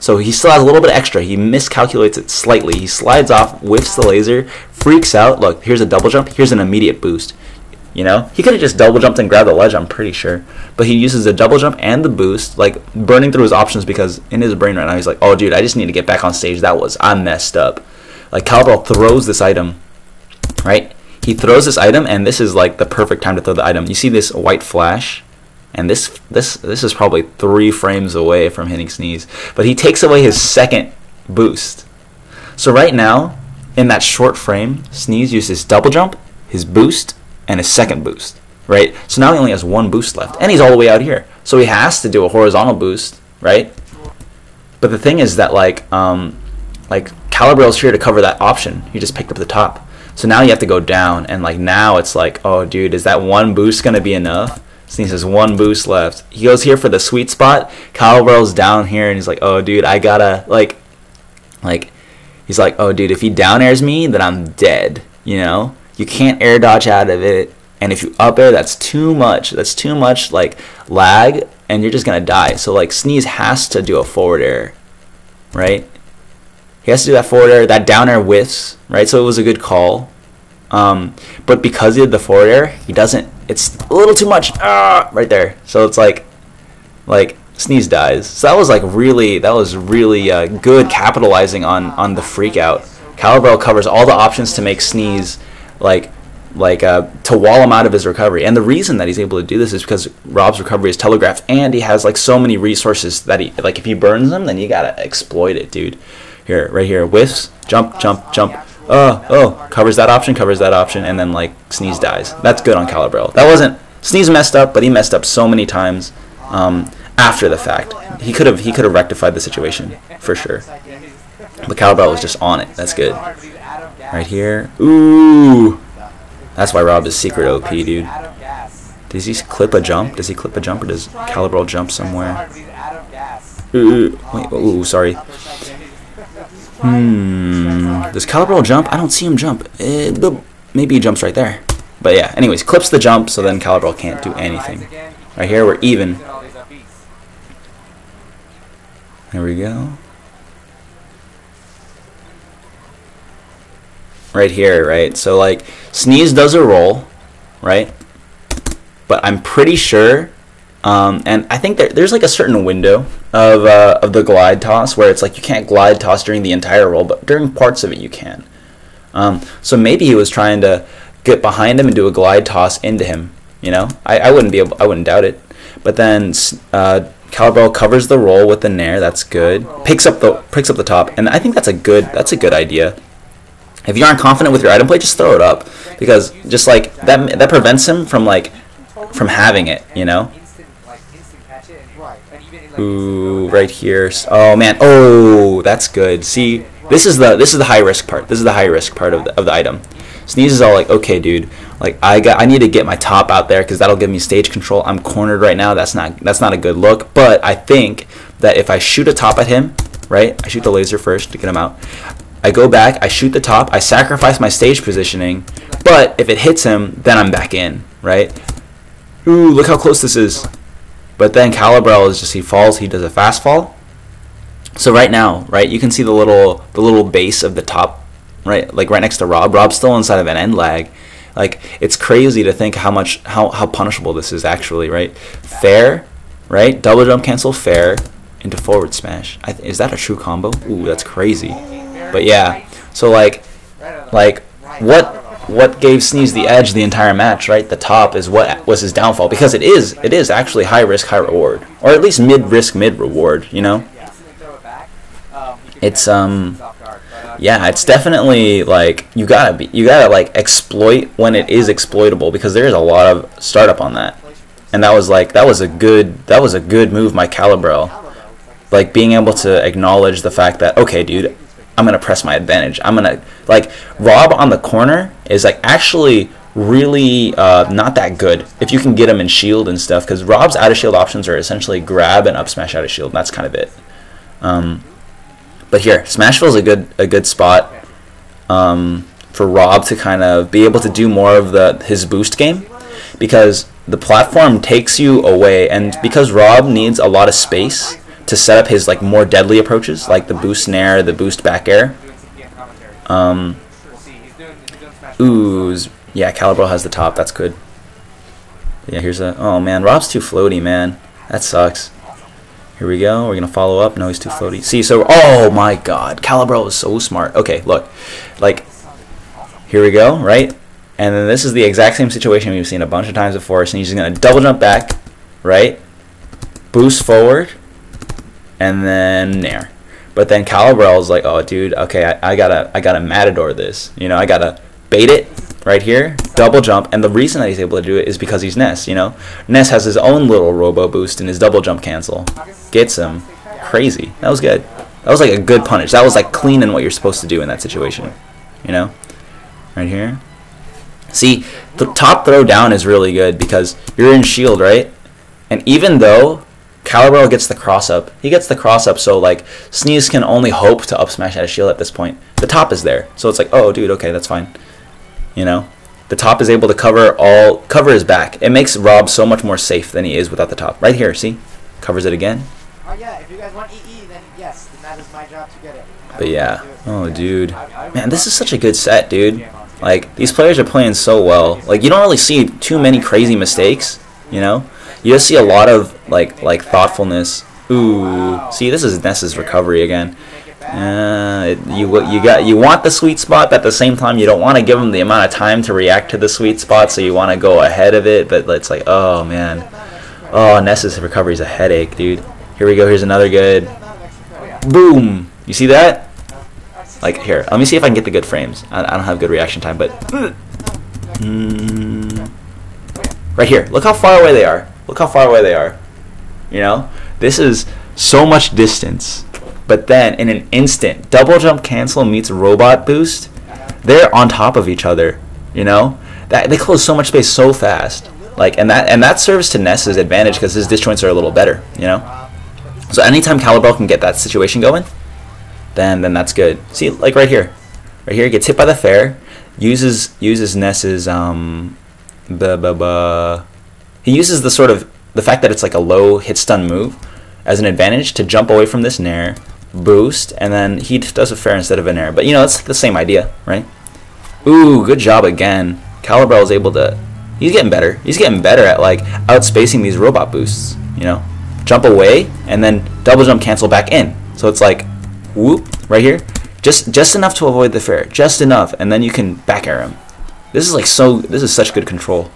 So he still has a little bit extra. He miscalculates it slightly. He slides off, whiffs the laser, freaks out. Look, here's a double jump. Here's an immediate boost. You know, he could have just double jumped and grabbed the ledge, I'm pretty sure. But he uses the double jump and the boost, like, burning through his options, because in his brain right now, he's like, oh, dude, I just need to get back on stage. I messed up. Like, Calabrel throws this item, right? He throws this item, and this is, like, the perfect time to throw the item. You see this white flash? And this is probably 3 frames away from hitting Sneez. But he takes away his second boost. So right now, in that short frame, Sneez uses double jump, his boost, and his second boost, right? So now he only has 1 boost left, and he's all the way out here. So he has to do a horizontal boost, right? But the thing is that, like Calabrel's here to cover that option. He just picked up the top. So now you have to go down, and like now it's like, oh dude, is that one boost gonna be enough? Sneez has one boost left. He goes here for the sweet spot. Calabrel's down here, and he's like, oh dude, I gotta like he's like, oh dude, if he down airs me, then I'm dead. You know, you can't air dodge out of it, and if you up air, that's too much. That's too much like lag, and you're just gonna die. So like Sneez has to do a forward air, right? He has to do that forward air. That down air whiffs, right? So it was a good call. But because he did the forward air, he doesn't. It's a little too much. Right there. So it's like Sneez dies. So that was really good capitalizing on the freak out. Calabrel covers all the options to make Sneez to wall him out of his recovery. And the reason that he's able to do this is because Rob's recovery is telegraphed, and he has so many resources that he if he burns them, then you gotta exploit it, dude. Here, right here, whiffs, jump, jump, jump. Covers that option, and then Sneez dies. That's good on Calabrel. That wasn't Sneez messed up, but he messed up so many times after the fact. He could have rectified the situation for sure. But Calabrel was just on it. That's good. Right here. Ooh. That's why Rob is secret OP, dude. Does he clip a jump? Does he clip a jump, or does Calabrel jump somewhere? Wait, ooh, sorry. Does Calabrel jump? I don't see him jump. Maybe he jumps right there. But yeah, anyways, clips the jump, so then Calabrel can't do anything. Right here, we're even. There we go. Right here, right? So Sneez does a roll, right? But I'm pretty sure, and I think there's a certain window of the glide toss where it's you can't glide toss during the entire roll, but during parts of it you can. So maybe he was trying to get behind him and do a glide toss into him. You know, I wouldn't doubt it. But then Calabrel covers the roll with the nair. That's good. Picks up the top, and I think that's a good idea. If you aren't confident with your item play, just throw it up, because just that prevents him from having it. You know. Ooh, right here. Oh man. Oh, that's good. See, this is the high risk part. This is the high risk part of the item. Sneez is all okay, dude. I need to get my top out there because that'll give me stage control. I'm cornered right now. That's not a good look. But I think that if I shoot a top at him, right? I shoot the laser first to get him out. I go back. I shoot the top. I sacrifice my stage positioning. But if it hits him, then I'm back in, right? Ooh, look how close this is. But then Calabrel is he falls. He does a fast fall. So right now, right, you can see the little base of the top, right, right next to Rob. Rob's still inside of an end lag. It's crazy to think how punishable this is actually, right? Fair, right? Double jump cancel, fair into forward smash. Is that a true combo? Ooh, that's crazy. But yeah, so what gave Sneez the edge the entire match, right? The top is what was his downfall, because it is actually high risk, high reward, or at least mid risk, mid reward. You know, it's yeah, it's definitely you gotta exploit when it is exploitable, because there is a lot of startup on that, and that was a good move by Calabrel, being able to acknowledge the fact that, okay, dude, I'm gonna press my advantage. I'm gonna Rob on the corner is actually really not that good if you can get him in shield and stuff, because Rob's out of shield options are essentially grab and up smash out of shield, and that's kind of it. But here, Smashville's a good spot for Rob to kind of be able to do more of his boost game, because the platform takes you away, and because Rob needs a lot of space to set up his more deadly approaches, like the boost nair, the boost back air. Ooh, yeah, Calabrel has the top. That's good. Yeah, here's oh man, Rob's too floaty, man. That sucks. Here we go. We're gonna follow up. No, he's too floaty. See, so oh my God, Calabrel is so smart. Okay, look, here we go, right? And then this is the exact same situation we've seen a bunch of times before. So he's just gonna double jump back, right? Boost forward, and then nair. But then Calabrel is oh dude, okay, I gotta matador this. You know, I gotta bait it right here, double jump, and the reason that he's able to do it is because he's Ness. You know, Ness has his own little robo boost in his double jump cancel. Gets him. Crazy. That was good. That was like a good punish. That was like clean in what you're supposed to do in that situation. You know? Right here. See, the top throw down is really good because you're in shield, right? And even though Calabrel gets the cross up, he gets the cross up, so like Sneez can only hope to up smash at a shield at this point. The top is there, so it's like, oh dude, okay, that's fine. You know? The top is able to cover his back. It makes Rob so much more safe than he is without the top. Right here, see? Covers it again. Oh yeah, if you guys want EE, then yes, then that is my job to get it. But yeah, oh dude. Man, this is such a good set, dude. Like, these players are playing so well. Like, you don't really see too many crazy mistakes, you know? You just see a lot of, like thoughtfulness. Ooh. See, this is Ness's recovery again. You want the sweet spot, but at the same time you don't want to give him the amount of time to react to the sweet spot, so you want to go ahead of it, but it's like, oh man, oh, Ness's recovery is a headache, dude. Here we go. Here's another good boom. You see that? Like, here, let me see if I can get the good frames. I don't have good reaction time, but right here, look how far away they are. Look how far away they are. You know, this is so much distance. But then, in an instant, double jump cancel meets robot boost. They're on top of each other. You know, they close so much space so fast. Like, and that serves to Ness's advantage because his disjoints are a little better. You know, so anytime Calabrel can get that situation going, then that's good. See, like right here, he gets hit by the fair, uses Ness's he uses the sort of the fact that it's like a low hit stun move as an advantage to jump away from this nair, boost, and then he does a fair instead of a nair. But you know, it's like the same idea, right? Ooh, good job again. Calabrel is able to, he's getting better. He's getting better at like outspacing these robot boosts, you know? Jump away and then double jump cancel back in. So it's like whoop right here. Just enough to avoid the fair. Just enough, and then you can back air him. This is such good control.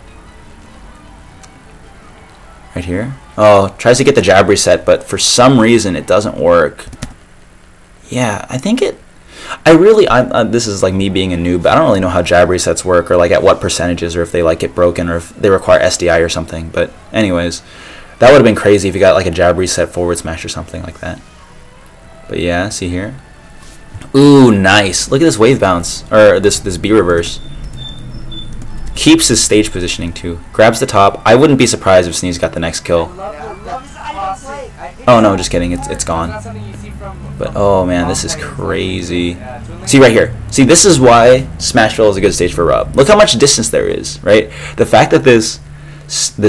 Right here. Oh, tries to get the jab reset, but for some reason it doesn't work. Yeah, I think it. This is like me being a noob, but I don't really know how jab resets work, or like at what percentages, or if they like get broken, or if they require SDI or something. But anyways, that would have been crazy if you got like a jab reset forward smash or something like that. But yeah, see here. Ooh, nice. Look at this wave bounce, or this B reverse. Keeps his stage positioning too. Grabs the top. I wouldn't be surprised if Sneez got the next kill. Oh no, just kidding. It's gone. But oh man, this is crazy. See right here. See, this is why Smashville is a good stage for Rob. Look how much distance there is, right? The fact that this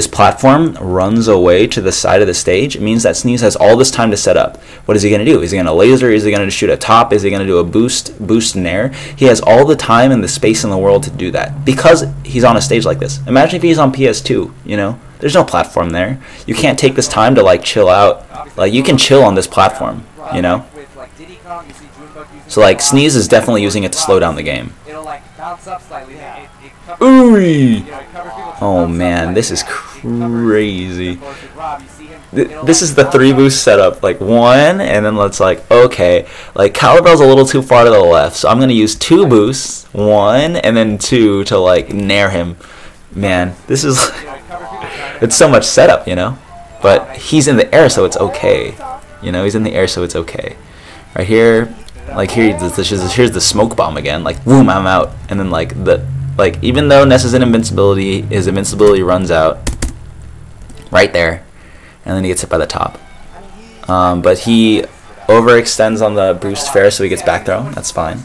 platform runs away to the side of the stage, it means that Sneez has all this time to set up. What is he going to do? Is he going to laser? Is he going to shoot a top? Is he going to do a boost nair? He has all the time and the space in the world to do that because he's on a stage like this. Imagine if he's on PS2, you know? There's no platform there. You can't take this time to like chill out. Like, you can chill on this platform, you know? So like Sneez is definitely using it to slow down the game. Ooh! Oh man, this is crazy. This is the 3 boost setup. Like 1, and then let's like, okay, like Calabrel's a little too far to the left, so I'm gonna use 2 boosts, 1 and then 2 to like nair him. Man, this is it's so much setup, you know. But he's in the air, so it's okay. You know, he's in the air, so it's okay. Right here, like here's the smoke bomb again. Like boom, I'm out, and then like even though Ness is in invincibility, his invincibility runs out right there, and then he gets hit by the top. But he overextends on the boost fair, so he gets back throw. That's fine.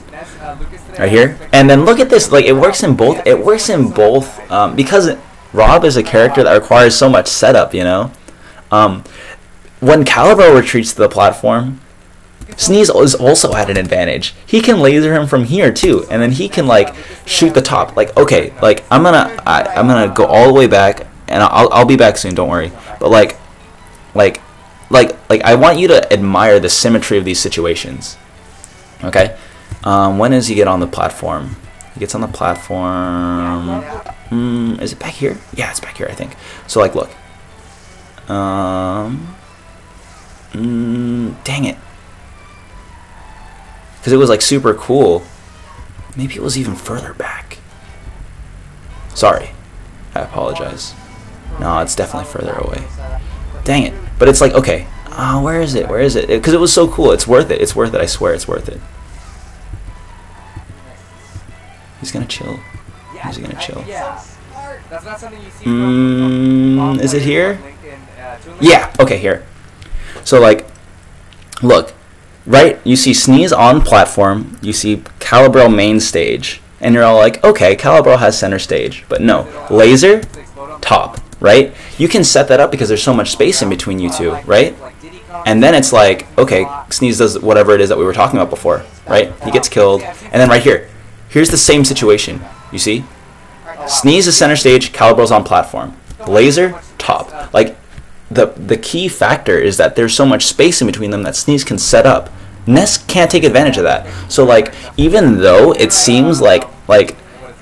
Right here, and then look at this. Like it works in both. It works in both because Rob is a character that requires so much setup. You know, when Calabrel retreats to the platform, Sneez is also at an advantage. He can laser him from here too, and then he can like shoot the top. Like okay, like I'm gonna go all the way back, and I'll be back soon. Don't worry. But like I want you to admire the symmetry of these situations. Okay, when does he get on the platform? He gets on the platform. Is it back here? Yeah, it's back here, I think. So like, look. Dang it. Because it was like super cool. Maybe it was even further back. Sorry. I apologize. No, it's definitely further away. Dang it. But it's like, okay. Oh, where is it? Where is it? Because it was so cool. It's worth it. It's worth it. I swear it's worth it. He's gonna chill. He's gonna chill. That's not something you see Is it here? Yeah. Okay, here. So like, look, right? You see Sneez on platform. You see Calabrel main stage, and you're all like, okay, Calabrel has center stage, but no, laser top. Right? You can set that up because there's so much space in between you two, right? And then it's like, okay, Sneez does whatever it is that we were talking about before, right? He gets killed, and then right here, here's the same situation. You see? Sneez is center stage, Calabrel's on platform. Laser, top. Like, the key factor is that there's so much space in between them that Sneez can set up. Ness can't take advantage of that. So, like, even though it seems like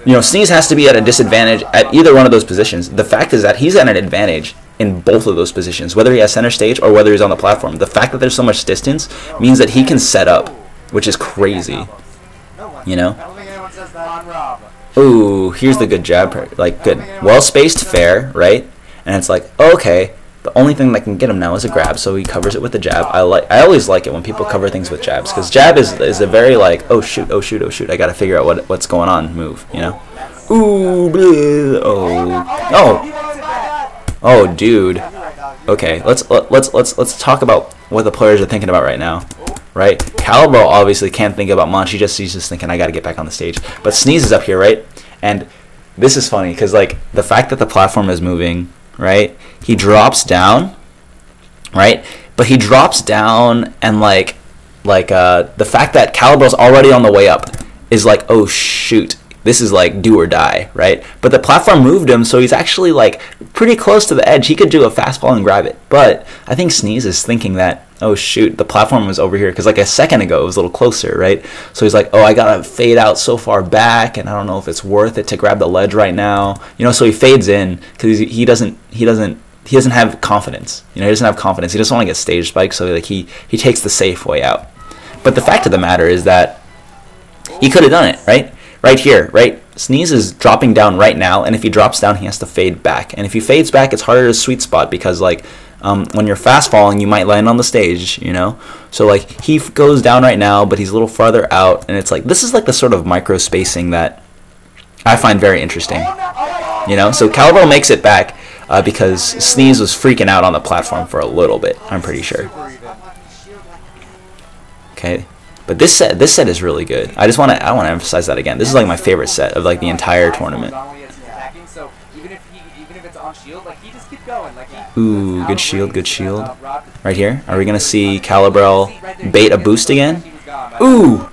you know, Sneez has to be at a disadvantage at either one of those positions, the fact is that he's at an advantage in both of those positions, whether he has center stage or whether he's on the platform. The fact that there's so much distance means that he can set up, which is crazy. You know? Ooh, here's the good jab. Like, good. Well-spaced, fair, right? And it's like, okay, the only thing that can get him now is a grab, so he covers it with the jab. I always like it when people cover things with jabs, because jab is a very, like, oh shoot, oh shoot, oh shoot, I gotta figure out what's going on move, you know? Ooh, bleh, oh, dude. Okay, let's talk about what the players are thinking about right now, right? Calabrel obviously can't think about Munch. He's just thinking, I gotta get back on the stage. But Sneez is up here, right? And this is funny because, like, the fact that the platform is moving, right? He drops down, right? But he drops down, and like the fact that Calabrel's already on the way up is like, oh shoot, this is like do or die, right? But the platform moved him, so he's actually like pretty close to the edge. He could do a fastball and grab it. But I think Sneez is thinking that, oh shoot, the platform was over here, because like a second ago it was a little closer, right? So he's like, oh, I gotta fade out so far back, and I don't know if it's worth it to grab the ledge right now, you know. So he fades in because he doesn't have confidence, you know. He doesn't have confidence. He doesn't want to get stage spiked, so like he takes the safe way out. But the fact of the matter is that he could have done it, right? Right here, right? Sneez is dropping down right now, and if he drops down, he has to fade back. And if he fades back, it's harder to sweet spot because, like, when you're fast falling, you might land on the stage, you know? So, like, he goes down right now, but he's a little farther out, and it's like, this is like the sort of micro spacing that I find very interesting, you know? So Calabrel makes it back because Sneez was freaking out on the platform for a little bit, I'm pretty sure. Okay. But this set is really good. I want to emphasize that again. This is like my favorite set of like the entire tournament. Ooh, good shield, good shield. Right here. Are we gonna see Calabrel bait a boost again? Ooh,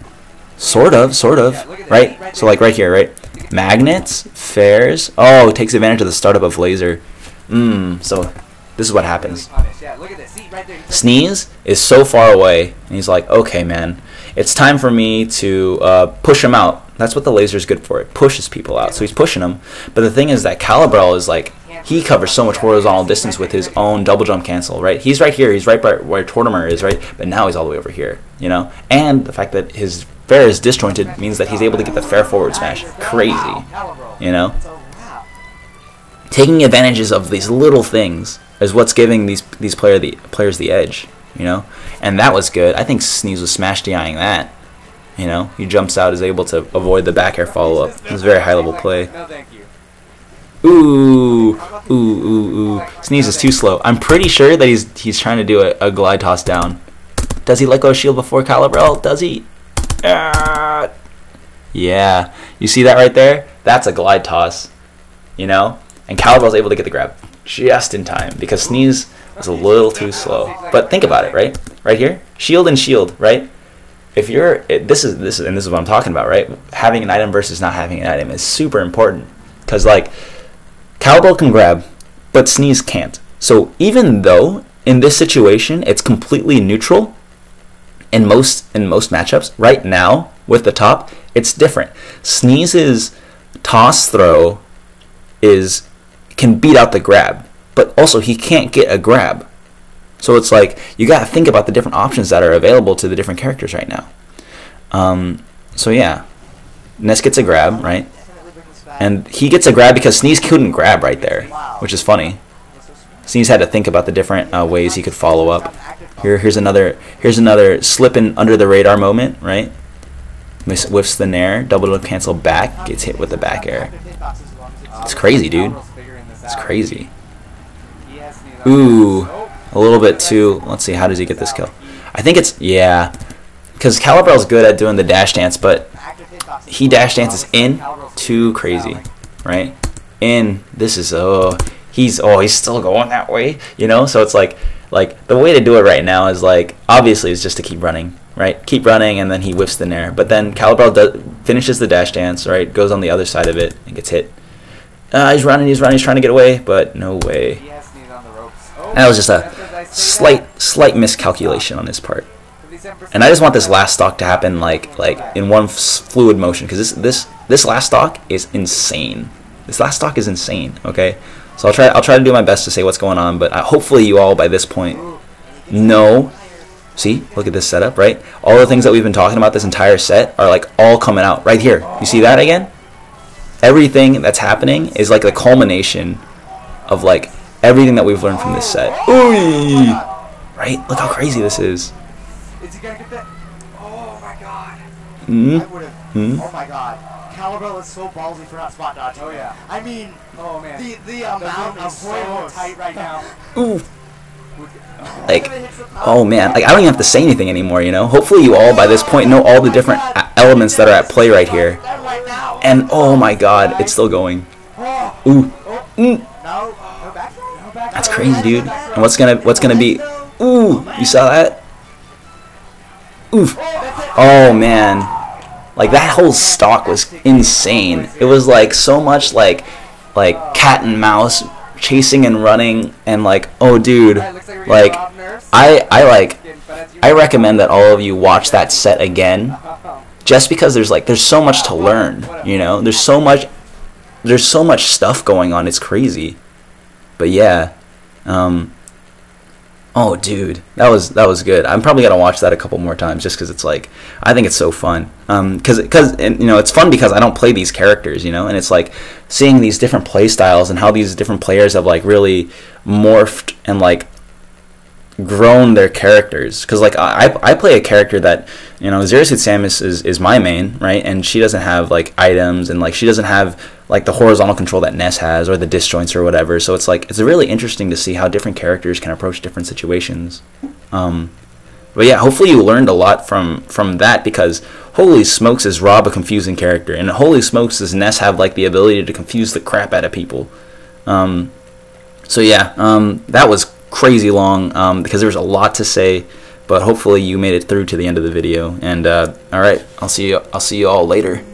sort of, right? So like right here, right? Magnets, fairs. Oh, takes advantage of the startup of laser. So this is what happens. Sneez is so far away, and he's like, okay, man, it's time for me to push him out. That's what the laser is good for. It pushes people out. So he's pushing them. But the thing is that Calabrel is like, he covers so much horizontal distance with his own double jump cancel, right? He's right here. He's right by where Tortimer is, right? But now he's all the way over here, you know? And the fact that his fair is disjointed means that he's able to get the fair forward smash. Crazy, you know? Taking advantages of these little things is what's giving these players the edge, you know? And that was good. I think Sneez was smash DIing that. You know, he jumps out, is able to avoid the back air follow up. It was a very high level play. Ooh, Sneez is too slow. I'm pretty sure that he's trying to do a glide toss down. Does he let go of shield before Calabrel? Does he? Yeah. You see that right there? That's a glide toss. You know? And Calabrel's able to get the grab just in time because Sneez was a little too slow. But think about it, right? Right here, shield and shield, right? If you're this is what I'm talking about, right? Having an item versus not having an item is super important because like Calabrel can grab, but Sneez can't. So even though in this situation it's completely neutral in most matchups, right now with the top, it's different. Sneez's toss throw can beat out the grab, but also he can't get a grab. So it's like you got to think about the different options that are available to the different characters right now. So yeah, Ness gets a grab, right? And he gets a grab because Sneez couldn't grab right there, which is funny. Sneez had to think about the different ways he could follow up. Here's another slipping under the radar moment, right? Whiffs the nair, double cancel back, gets hit with the back air. It's crazy, dude. It's crazy. Ooh, a little bit too. Let's see, how does he get this kill? I think it's, yeah, because Calabrel's good at doing the dash dance, but he dash dances in too crazy, right? In, this is, he's still going that way, you know? So it's like the way to do it right now is like, obviously it's just to keep running, right? Keep running, and then he whiffs the nair. But then Calabrel finishes the dash dance, right? Goes on the other side of it and gets hit. He's running, he's trying to get away, but no way. That was just a slight miscalculation on his part. And I just want this last stock to happen like in one fluid motion, because this last stock is insane. This last stock is insane. Okay, so I'll try to do my best to say what's going on, but hopefully you all by this point know. See, look at this setup, right? All the things that we've been talking about this entire set are like all coming out right here. You see that again? Everything that's happening is like the culmination of like everything that we've learned from this set. Ooh, right? Look how crazy this is. Is he gonna get that? Oh my god. Oh my god. Calabrel is so ballsy for not spot dodging. Oh yeah. I mean, oh man. The amount of so tight right now. Ooh. Like, oh man, like I don't even have to say anything anymore, you know? Hopefully you all by this point know all the different elements that are at play right here. And oh my god, it's still going. Ooh. That's crazy, dude. And what's gonna be? Ooh, you saw that? Oof. Oh man, like that whole stock was insane. It was like so much like cat and mouse chasing and running, and like, oh dude, like I recommend that all of you watch that set again, just because there's so much to learn, you know? There's so much stuff going on. It's crazy. But yeah, oh dude, that was good. I'm probably gonna watch that a couple more times just because it's like, I think it's so fun. Because you know, it's fun because I don't play these characters, you know, and it's like seeing these different play styles and how these different players have like really morphed and like grown their characters. Because like I play a character that, you know, Zero Suit Samus is my main, right? And she doesn't have like items, and like she doesn't have like the horizontal control that Ness has, or the disjoints or whatever. So it's like, it's really interesting to see how different characters can approach different situations. But yeah, hopefully you learned a lot from that, because holy smokes is Rob a confusing character, and holy smokes does Ness have like the ability to confuse the crap out of people. So yeah, that was crazy long, because there was a lot to say, but hopefully you made it through to the end of the video. And all right, I'll see you all later.